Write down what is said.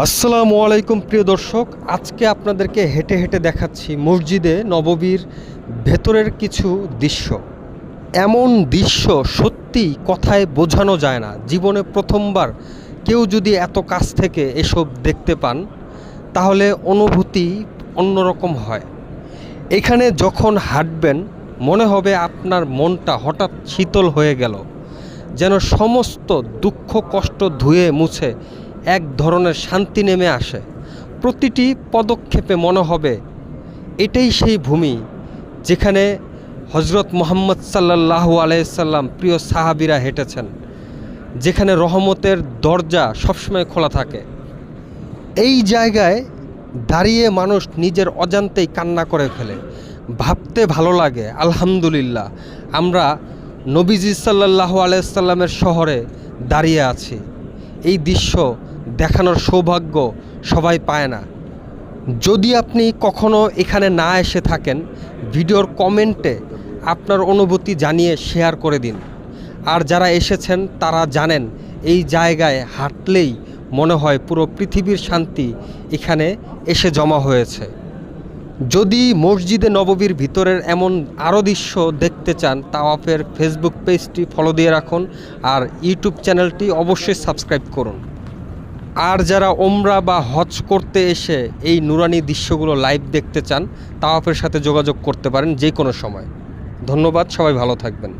আসসালামু আলাইকুম প্রিয় দর্শক, আজকে আপনাদেরকে হেঁটে হেঁটে দেখাচ্ছি মসজিদে নববীর ভেতরের কিছু দৃশ্য। এমন দৃশ্য সত্যি কথায় বোঝানো যায় না। জীবনে প্রথমবার কেউ যদি এত কাছ থেকে এসব দেখতে পান তাহলে অনুভূতি অন্যরকম হয়। এখানে যখন হাঁটবেন মনে হবে আপনার মনটা হঠাৎ শীতল হয়ে গেল, যেন সমস্ত দুঃখ কষ্ট ধুয়ে মুছে এক ধরনের শান্তি নেমে আসে। প্রতিটি পদক্ষেপে মনে হবে এটাই সেই ভূমি যেখানে হজরত মুহাম্মদ সাল্লাল্লাহু আলাইহি সাল্লাম প্রিয় সাহাবীরা হেঁটেছেন, যেখানে রহমতের দরজা সবসময় খোলা থাকে। এই জায়গায় দাঁড়িয়ে মানুষ নিজের অজান্তেই কান্না করে ফেলে। ভাবতে ভালো লাগে, আলহামদুলিল্লাহ আমরা নবীজি সাল্লাল্লাহু আলাইহি সাল্লামের শহরে দাঁড়িয়ে আছি। এই দৃশ্য দেখানোর সৌভাগ্য সবাই পায় না। যদি আপনি কখনো এখানে না এসে থাকেন, ভিডিওর কমেন্টে আপনার অনুভূতি জানিয়ে শেয়ার করে দিন। আর যারা এসেছেন তারা জানেন এই জায়গায় হাঁটলেই মনে হয় পুরো পৃথিবীর শান্তি এখানে এসে জমা হয়েছে। যদি মসজিদে নববীর ভিতরের এমন আরও দৃশ্য দেখতে চান, তাওয়াফের ফেসবুক পেজটি ফলো দিয়ে রাখুন আর ইউটিউব চ্যানেলটি অবশ্যই সাবস্ক্রাইব করুন। আর যারা ওমরা বা হজ করতে এসে এই নুরানি দৃশ্যগুলো লাইভ দেখতে চান, তাওয়াফের সাথে যোগাযোগ করতে পারেন যে কোনো সময়। ধন্যবাদ, সবাই ভালো থাকবেন।